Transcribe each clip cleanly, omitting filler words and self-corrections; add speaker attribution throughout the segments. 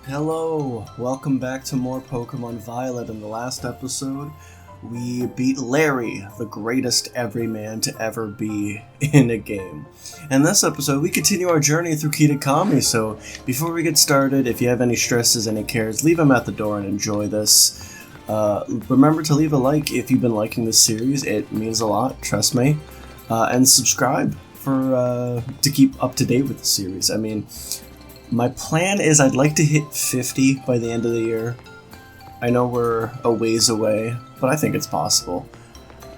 Speaker 1: Hello, welcome back to more Pokémon Violet. In the last episode, we beat Larry, the greatest everyman to ever be in a game. In this episode, we continue our journey through Kitakami, so before we get started, if you have any stresses, any cares, leave them at the door and enjoy this. Remember to leave a like if you've been liking this series, it means a lot, trust me. And subscribe to keep up to date with the series. I mean, my plan is I'd like to hit 50 by the end of the year. I know we're a ways away, but I think it's possible.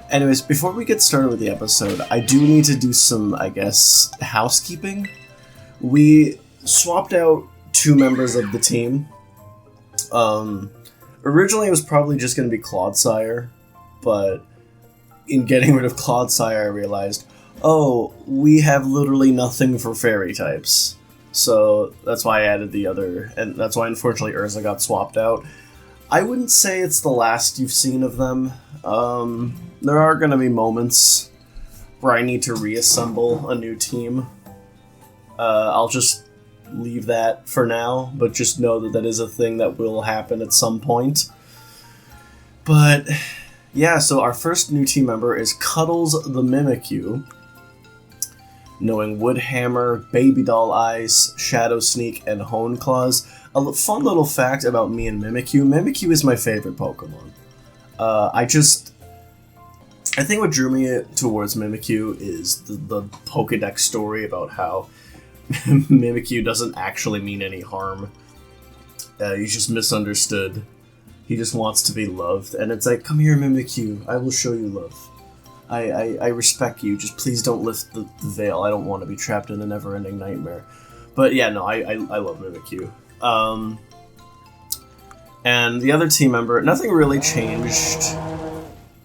Speaker 1: Anyways, before we get started with the episode, I do need to do some, I guess, housekeeping. We swapped out 2 members of the team. Originally it was probably just going to be Clodsire, but in getting rid of Clodsire I realized, oh, we have literally nothing for fairy types. So that's why I added the other, and that's why unfortunately Urza got swapped out. I wouldn't say it's the last you've seen of them. There are going to be moments where I need to reassemble a new team. I'll just leave that for now, but just know that that is a thing that will happen at some point. But yeah, so our first new team member is Cuddles the Mimikyu. Knowing Woodhammer, Baby Doll Eyes, Shadow Sneak, and Hone Claws. A fun little fact about me and Mimikyu. Mimikyu is my favorite Pokemon. I think what drew me towards Mimikyu is the Pokedex story about how Mimikyu doesn't actually mean any harm. He's just misunderstood. He just wants to be loved. And it's like, come here, Mimikyu. I will show you love. I respect you, just please don't lift the veil. I don't want to be trapped in a never-ending nightmare. But yeah, no, I love Mimikyu. And the other team member, nothing really changed,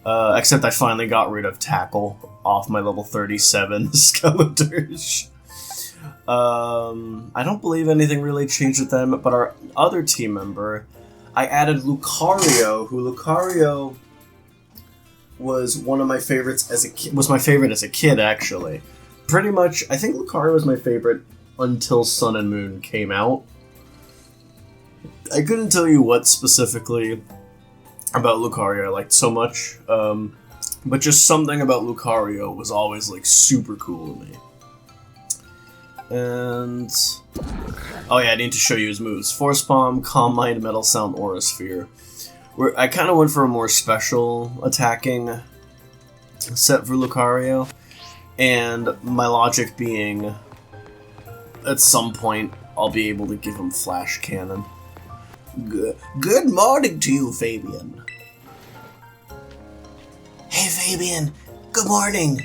Speaker 1: except I finally got rid of Tackle off my level 37 Skeletors. I don't believe anything really changed with them, but our other team member, I added Lucario, Lucario was one of my favorites was my favorite as a kid, actually. Pretty much, I think Lucario was my favorite until Sun and Moon came out. I couldn't tell you what specifically about Lucario I liked so much, but just something about Lucario was always, like, super cool to me. And oh yeah, I need to show you his moves. Force Bomb, Calm Mind, Metal Sound, Aura Sphere. I kind of went for a more special attacking set for Lucario, and my logic being, at some point, I'll be able to give him Flash Cannon. Good morning to you, Fabian. Hey, Fabian. Good morning.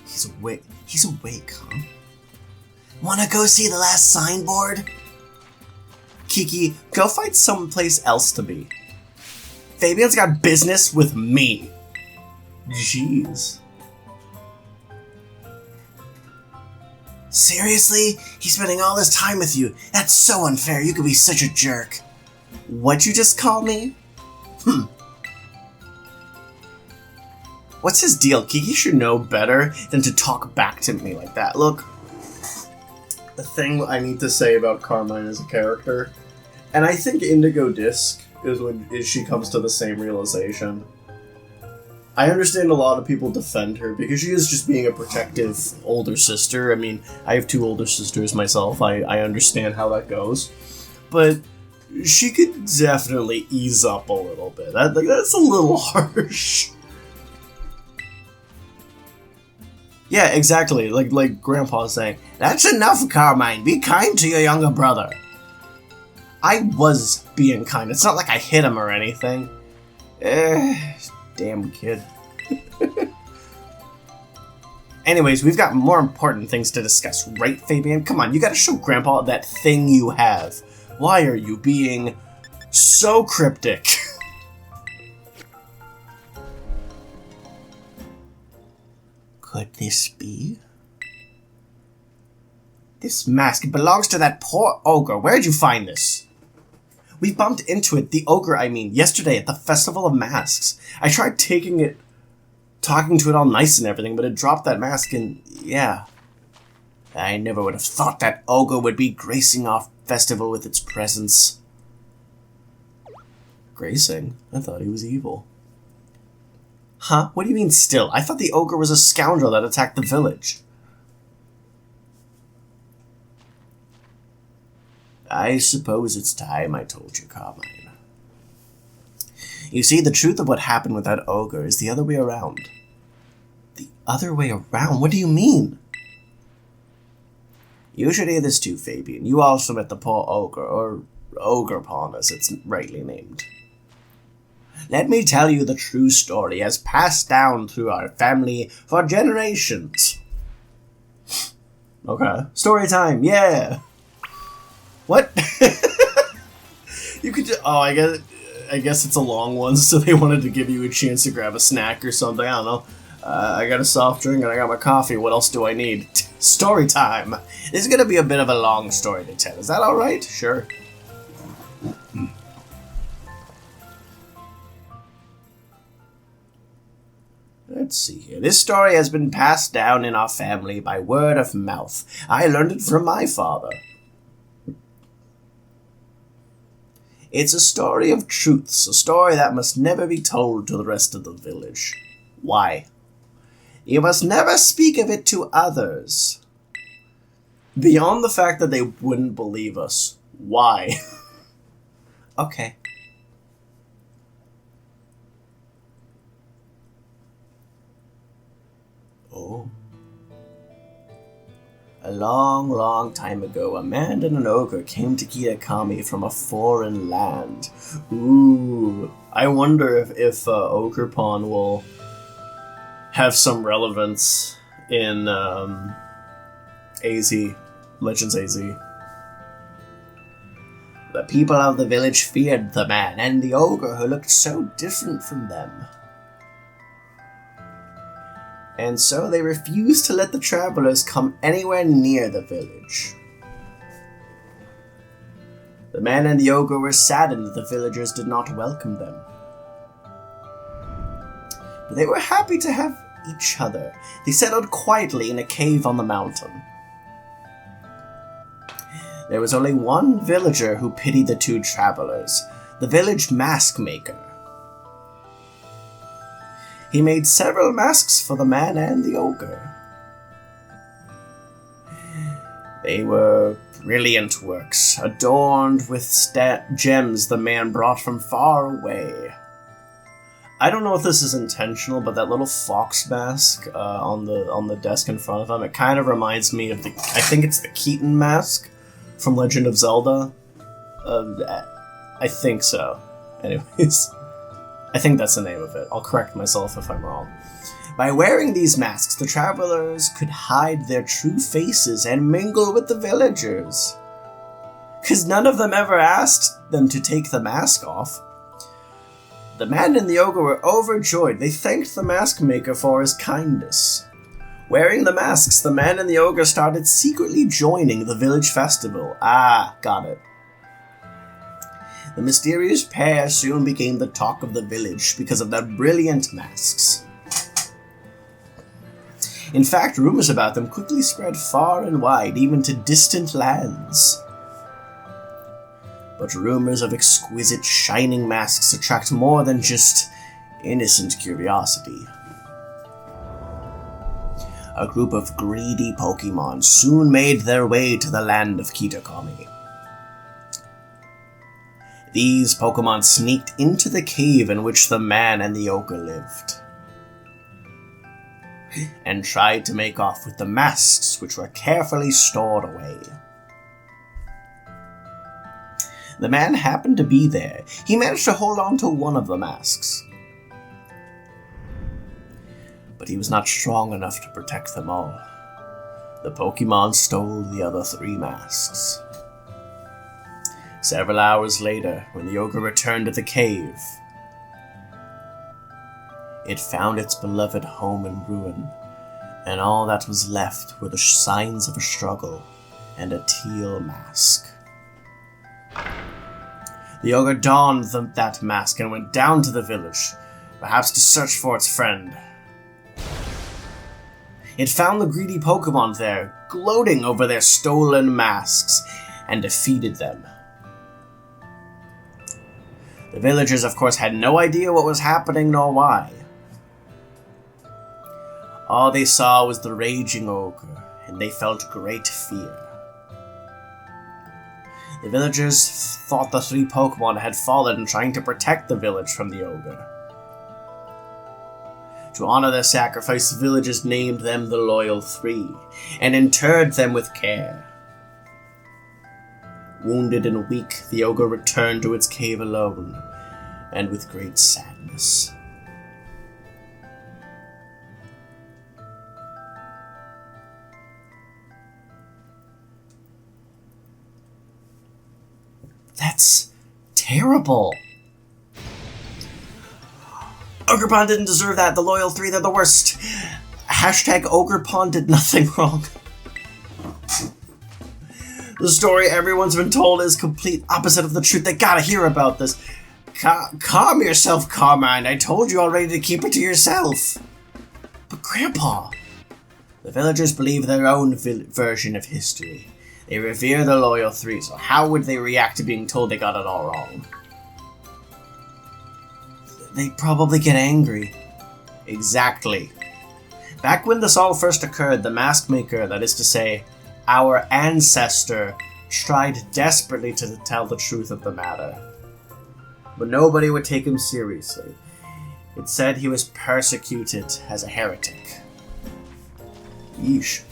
Speaker 1: He's awake. He's awake, huh? Wanna go see the last signboard? Kiki, go find someplace else to be. Fabian's got business with me. Jeez. Seriously? He's spending all this time with you. That's so unfair. You could be such a jerk. What'd you just call me? What's his deal? Kiki should know better than to talk back to me like that. Look, the thing I need to say about Carmine as a character, and I think Indigo Disc is when she comes to the same realization. I understand a lot of people defend her because she is just being a protective older sister. I mean, I have 2 older sisters myself. I understand how that goes. But she could definitely ease up a little bit. That's a little harsh. Yeah, exactly. Like Grandpa's saying, that's enough, Carmine. Be kind to your younger brother. I was being kind. It's not like I hit him or anything. Damn kid. Anyways, we've got more important things to discuss, right, Fabian? Come on, you gotta show Grandpa that thing you have. Why are you being so cryptic? Could this be? This mask, it belongs to that poor ogre. Where'd you find this? We bumped into it, the ogre, I mean, yesterday at the Festival of Masks. I tried talking to it all nice and everything, but it dropped that mask and, yeah. I never would have thought that ogre would be gracing our festival with its presence. Gracing? I thought he was evil. Huh? What do you mean still? I thought the ogre was a scoundrel that attacked the village. I suppose it's time I told you, Carmine. You see, the truth of what happened with that ogre is the other way around. The other way around? What do you mean? You should hear this too, Fabian. You also met the poor ogre, or Ogerpon as it's rightly named. Let me tell you the true story as passed down through our family for generations. Okay. Story time, yeah! What? You could just, oh, I guess it's a long one, so they wanted to give you a chance to grab a snack or something, I don't know. I got a soft drink and I got my coffee, what else do I need? Story time! This is gonna be a bit of a long story to tell, is that alright? Sure. Let's see here. This story has been passed down in our family by word of mouth. I learned it from my father. It's a story of truths, a story that must never be told to the rest of the village. Why? You must never speak of it to others. Beyond the fact that they wouldn't believe us. Why? Okay. Oh. A long, long time ago, a man and an ogre came to Kitakami from a foreign land. Ooh. I wonder if Ogerpon will have some relevance in AZ. Legends AZ. The people of the village feared the man and the ogre who looked so different from them. And so they refused to let the travelers come anywhere near the village. The man and the ogre were saddened that the villagers did not welcome them. But they were happy to have each other. They settled quietly in a cave on the mountain. There was only one villager who pitied the two travelers, the village mask maker. He made several masks for the man and the ogre. They were brilliant works, adorned with gems the man brought from far away. I don't know if this is intentional, but that little fox mask on the desk in front of him, it kind of reminds me of I think it's the Keaton mask from Legend of Zelda. I think so. Anyways. I think that's the name of it. I'll correct myself if I'm wrong. By wearing these masks, the travelers could hide their true faces and mingle with the villagers. Because none of them ever asked them to take the mask off. The man and the ogre were overjoyed. They thanked the mask maker for his kindness. Wearing the masks, the man and the ogre started secretly joining the village festival. Ah, got it. The mysterious pair soon became the talk of the village because of their brilliant masks. In fact, rumors about them quickly spread far and wide, even to distant lands. But rumors of exquisite, shining masks attract more than just innocent curiosity. A group of greedy Pokémon soon made their way to the land of Kitakami. These Pokémon sneaked into the cave in which the man and the ogre lived, and tried to make off with the masks which were carefully stored away. The man happened to be there. He managed to hold on to one of the masks, but he was not strong enough to protect them all. The Pokémon stole the other 3 masks. Several hours later, when the ogre returned to the cave, it found its beloved home in ruin, and all that was left were the signs of a struggle and a teal mask. The ogre donned that mask and went down to the village, perhaps to search for its friend. It found the greedy Pokémon there, gloating over their stolen masks, and defeated them. The villagers, of course, had no idea what was happening nor why. All they saw was the raging ogre, and they felt great fear. The villagers thought the 3 Pokémon had fallen trying to protect the village from the ogre. To honor their sacrifice, the villagers named them the Loyal 3, and interred them with care. Wounded and weak, the ogre returned to its cave alone, and with great sadness. That's terrible. Ogerpon didn't deserve that. The Loyal 3, they're the worst. Hashtag Ogerpon did nothing wrong. The story everyone's been told is complete opposite of the truth. They gotta hear about this. Calm yourself, Carmine. I told you already to keep it to yourself. But Grandpa, the villagers believe their own version of history. They revere the Loyal 3, so how would they react to being told they got it all wrong? They'd probably get angry. Exactly. Back when this all first occurred, the mask maker, that is to say, our ancestor, tried desperately to tell the truth of the matter. But nobody would take him seriously. It said he was persecuted as a heretic. Yeesh.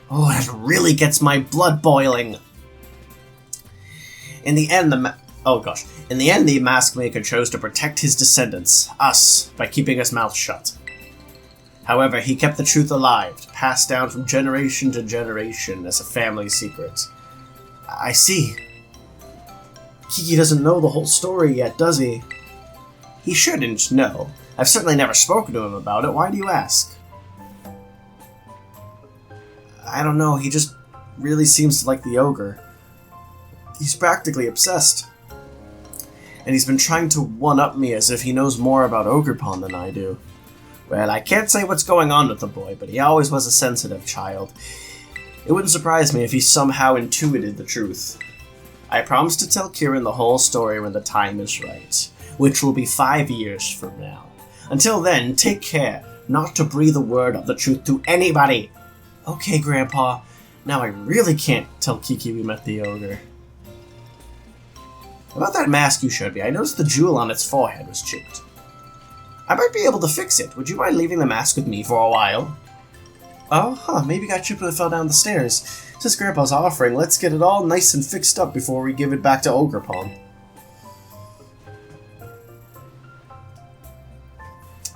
Speaker 1: Oh, that really gets my blood boiling. In the end, the mask maker chose to protect his descendants, us, by keeping his mouth shut. However, he kept the truth alive, passed down from generation to generation as a family secret. I see. Kiki doesn't know the whole story yet, does he? He shouldn't know. I've certainly never spoken to him about it. Why do you ask? I don't know, he just really seems to like the ogre. He's practically obsessed. And he's been trying to one-up me as if he knows more about Ogerpon than I do. Well, I can't say what's going on with the boy, but he always was a sensitive child. It wouldn't surprise me if he somehow intuited the truth. I promise to tell Kieran the whole story when the time is right, which will be 5 years from now. Until then, take care not to breathe a word of the truth to anybody. Okay, Grandpa. Now I really can't tell Kiki we met the ogre. About that mask you showed me, I noticed the jewel on its forehead was chipped. I might be able to fix it. Would you mind leaving the mask with me for a while? Oh, maybe it got chipped when it fell down the stairs. Since Grandpa's offering, let's get it all nice and fixed up before we give it back to Ogerpon.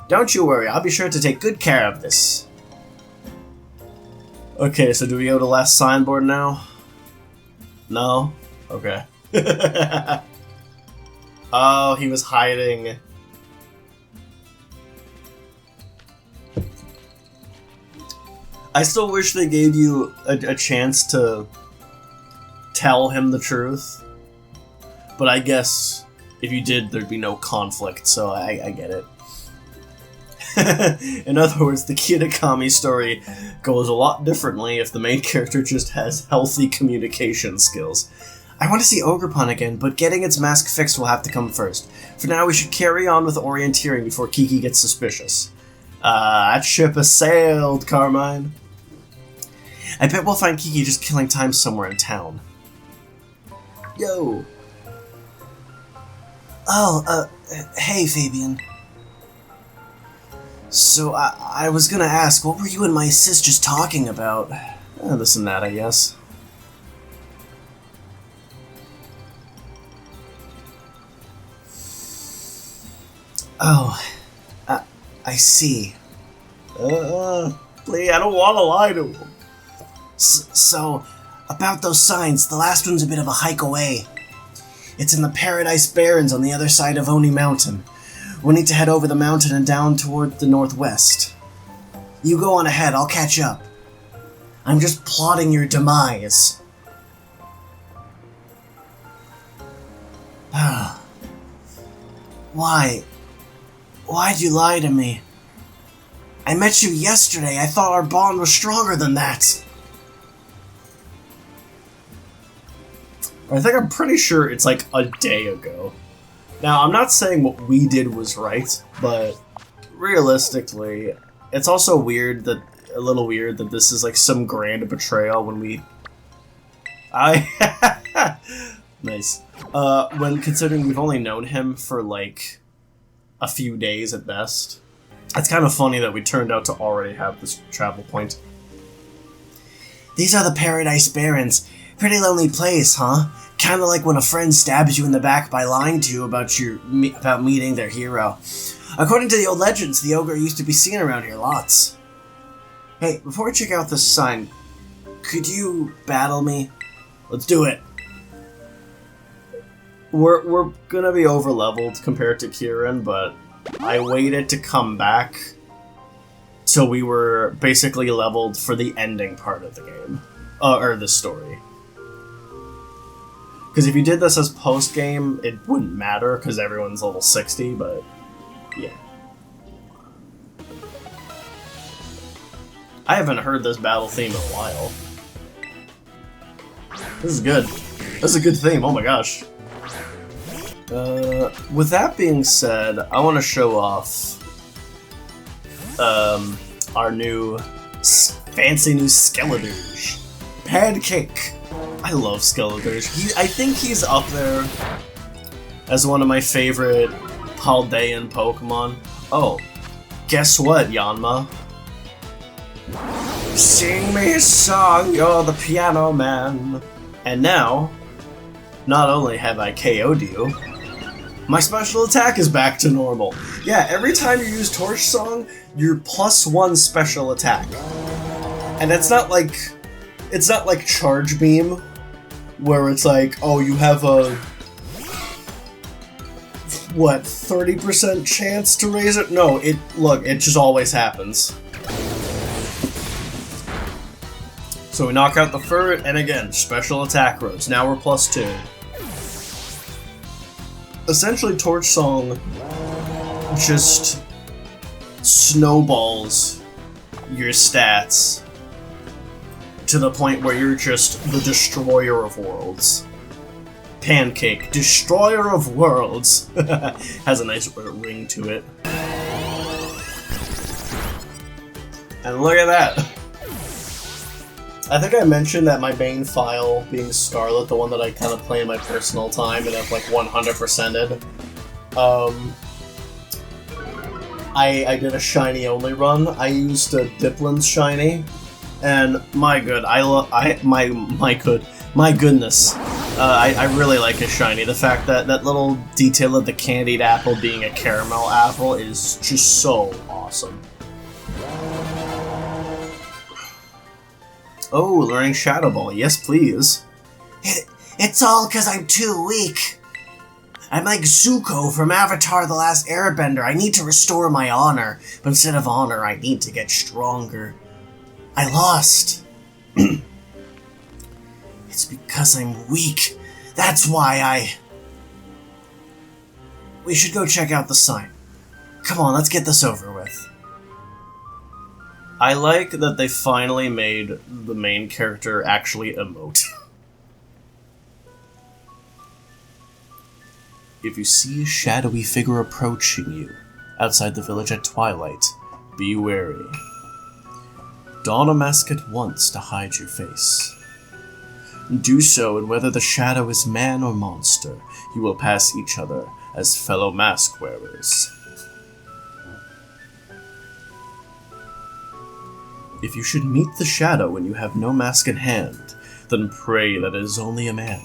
Speaker 1: Don't you worry, I'll be sure to take good care of this. Okay, so do we go to last signboard now? No? Okay. Oh, he was hiding. I still wish they gave you a chance to tell him the truth. But I guess if you did, there'd be no conflict, so I get it. In other words, the Kitakami story goes a lot differently if the main character just has healthy communication skills. I want to see Ogerpon again, but getting its mask fixed will have to come first. For now, we should carry on with orienteering before Kiki gets suspicious. That ship has sailed, Carmine. I bet we'll find Kiki just killing time somewhere in town. Yo. Oh, hey, Fabian. So, I was gonna ask, what were you and my sis just talking about? This and that, I guess. Oh, I see. Please, I don't want to lie to him. So, about those signs, the last one's a bit of a hike away. It's in the Paradise Barrens on the other side of Oni Mountain. We'll need to head over the mountain and down toward the northwest. You go on ahead, I'll catch up. I'm just plotting your demise. Why? Why'd you lie to me? I met you yesterday. I thought our bond was stronger than that. I think I'm pretty sure it's like a day ago. Now, I'm not saying what we did was right, but realistically, it's also weird that a little weird that this is like some grand betrayal when we. Nice. When considering we've only known him for like a few days at best, it's kind of funny that we turned out to already have this travel point.
Speaker 2: These are the Paradise Barrens. Pretty lonely place, huh? Kinda like when a friend stabs you in the back by lying to you about meeting their hero. According to the old legends, the ogre used to be seen around here lots. Hey, before we check out this sign, could you battle me?
Speaker 1: Let's do it. We're gonna be over-leveled compared to Kieran, but I waited to come back till we were basically leveled for the ending part of the game. Or the story. Because if you did this as post-game, it wouldn't matter, because everyone's level 60, but yeah. I haven't heard this battle theme in a while. This is good. This is a good theme, oh my gosh. With that being said, I want to show off our new fancy new Skeledirge. Pancake! I love Skeledirge. I think he's up there as one of my favorite Paldean Pokemon. Oh, guess what, Yanma? Sing me a song, you're the piano man. And now, not only have I KO'd you, my special attack is back to normal. Yeah, every time you use Torch Song, you're +1 special attack. And it's not like Charge Beam, where it's like, oh, you have a, what, 30% chance to raise it? No, it just always happens. So we knock out the Furret, and again, special attack rose. Now we're +2. Essentially, Torch Song just snowballs your stats to the point where you're just the destroyer of worlds. Pancake, destroyer of worlds. Has a nice ring to it. And look at that. I think I mentioned that my main file being Scarlet, the one that I kind of play in my personal time and I've like 100%ed. I did a shiny only run. I used a Diplin's shiny, and my goodness, I really like his shiny. The fact that that little detail of the candied apple being a caramel apple is just so awesome. Oh, learning Shadow Ball. Yes, please.
Speaker 2: It's all because I'm too weak. I'm like Zuko from Avatar The Last Airbender. I need to restore my honor, but instead of honor, I need to get stronger. I lost. It's because I'm weak. That's why We should go check out the sign. Come on, let's get this over with.
Speaker 1: I like that they finally made the main character actually emote. If you see a shadowy figure approaching you outside the village at twilight, be wary. Don a mask at once to hide your face. Do so, and whether the shadow is man or monster, you will pass each other as fellow mask wearers. If you should meet the shadow when you have no mask in hand, then pray that it is only a man.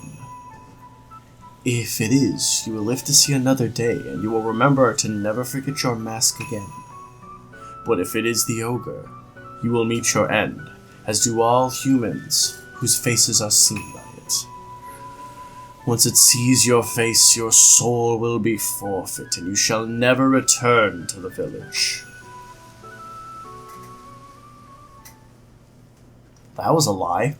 Speaker 1: If it is, you will live to see another day, and you will remember to never forget your mask again. But if it is the ogre, you will meet your end, as do all humans whose faces are seen by it. Once it sees your face, your soul will be forfeit, and you shall never return to the village. That was a lie.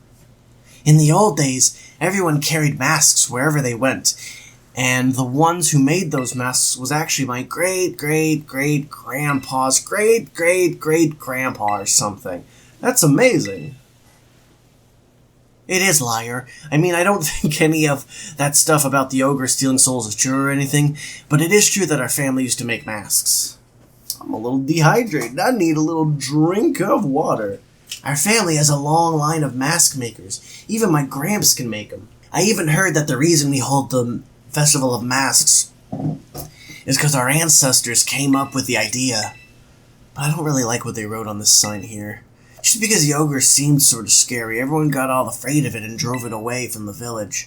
Speaker 2: In the old days, everyone carried masks wherever they went, and the ones who made those masks was actually my great-great-great-grandpa's great-great-great-grandpa or something.
Speaker 1: That's amazing.
Speaker 2: It is, liar. I mean, I don't think any of that stuff about the ogre stealing souls is true or anything, but it is true that our family used to make masks.
Speaker 1: I'm a little dehydrated. I need a little drink of water.
Speaker 2: Our family has a long line of mask makers. Even my gramps can make them. I even heard that the reason we hold the Festival of Masks is because our ancestors came up with the idea. But I don't really like what they wrote on this sign here. Just because the ogre seemed sort of scary, everyone got all afraid of it and drove it away from the village.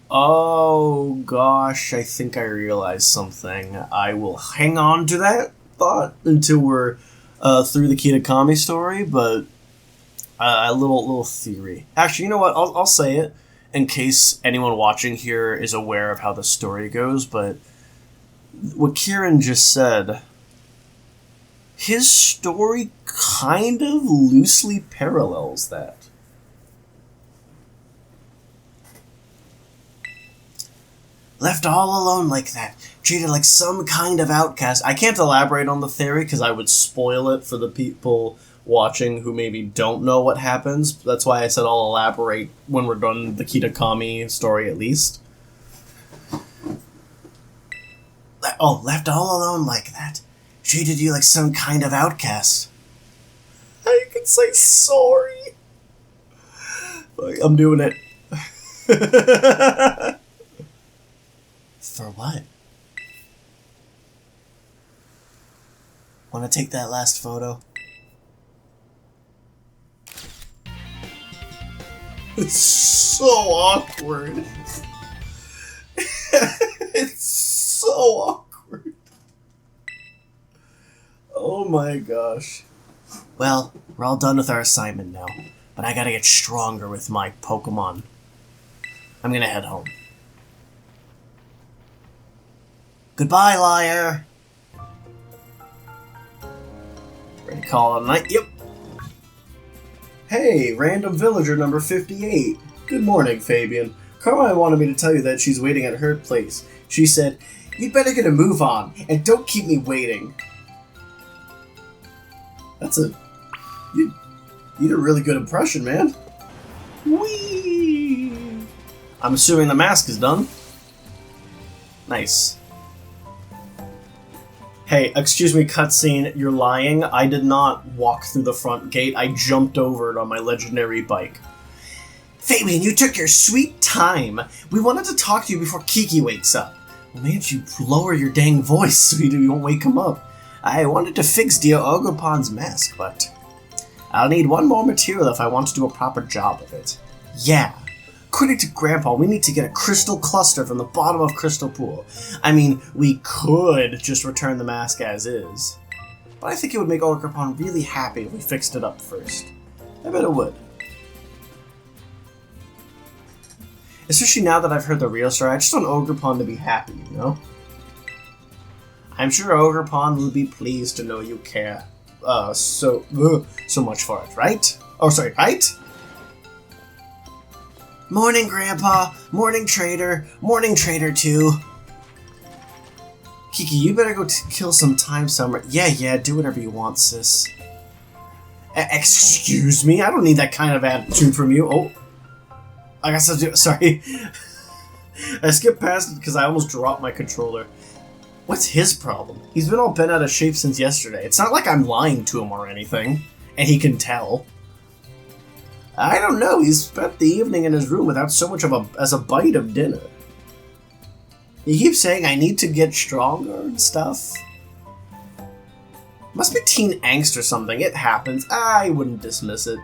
Speaker 1: Oh gosh, I think I realized something. I will hang on to that thought until we're through the Kitakami story, but a little theory. Actually, you know what? I'll say it in case anyone watching here is aware of how the story goes, but what Kieran just said, his story kind of loosely parallels that.
Speaker 2: Left all alone like that, treated like some kind of outcast.
Speaker 1: I can't elaborate on the theory because I would spoil it for the people watching who maybe don't know what happens. That's why I said I'll elaborate when we're done the Kitakami story at least.
Speaker 2: Left all alone like that. Treated you like some kind of outcast.
Speaker 1: I can say sorry. I'm doing it.
Speaker 2: For what? Want to take that last photo?
Speaker 1: It's so awkward. It's so awkward. Oh my gosh.
Speaker 2: Well, we're all done with our assignment now, but I gotta get stronger with my Pokemon. I'm gonna head home. Goodbye, liar!
Speaker 1: Ready to call it a night? Yep. Hey, random villager number 58. Good morning, Fabian. Carmine wanted me to tell you that she's waiting at her place. She said, "You'd better get a move on, and don't keep me waiting." You did a really good impression, man. Whee! I'm assuming the mask is done. Nice. Hey, excuse me, cutscene, you're lying. I did not walk through the front gate. I jumped over it on my legendary bike.
Speaker 2: Fabian, you took your sweet time. We wanted to talk to you before Kiki wakes up.
Speaker 1: Well, man, you lower your dang voice so you won't wake him up.
Speaker 2: I wanted to fix Dio Ogerpon's mask, but I'll need one more material if I want to do a proper job of it.
Speaker 1: Yeah. According to Grandpa, we need to get a crystal cluster from the bottom of Crystal Pool. I mean, we could just return the mask as is. But I think it would make Ogerpon really happy if we fixed it up first. I bet it would. Especially now that I've heard the real story, I just want Ogerpon to be happy, you know? I'm sure Ogerpon will be pleased to know you care so much for it, right? Oh, sorry, right?
Speaker 2: Morning, Grandpa. Morning, Trader. Morning, Trader 2.
Speaker 1: Kiki, you better go kill some time somewhere. Yeah, do whatever you want, sis. Excuse me? I don't need that kind of attitude from you. Oh. I guess I'll do it. Sorry. I skipped past it because I almost dropped my controller. What's his problem? He's been all bent out of shape since yesterday. It's not like I'm lying to him or anything. And he can tell. I don't know, he spent the evening in his room without so much as a bite of dinner. He keeps saying I need to get stronger and stuff. Must be teen angst or something, it happens. I wouldn't dismiss it.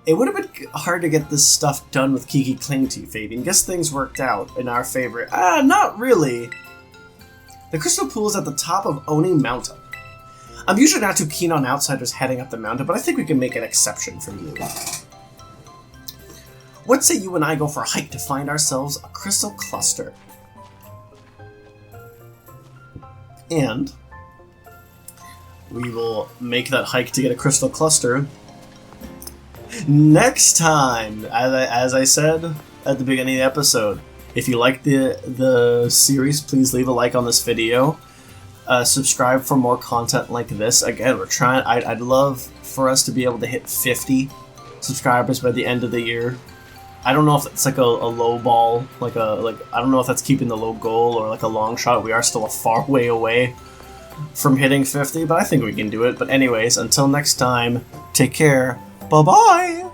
Speaker 1: It would have been hard to get this stuff done with Kiki clinging to you, Fabian. Guess things worked out in our favor. Not really. The crystal pool is at the top of Oni Mountain. I'm usually not too keen on outsiders heading up the mountain, but I think we can make an exception for you. What say you and I go for a hike to find ourselves a crystal cluster? And we will make that hike to get a crystal cluster next time. As I said at the beginning of the episode, if you like the series, please leave a like on this video. Subscribe for more content like this. Again, we're trying. I'd love for us to be able to hit 50 subscribers by the end of the year. I don't know if it's like a low ball, I don't know if that's keeping the low goal or like a long shot. We are still a far way away from hitting 50, but I think we can do it. But anyways, until next time, take care. Bye-bye!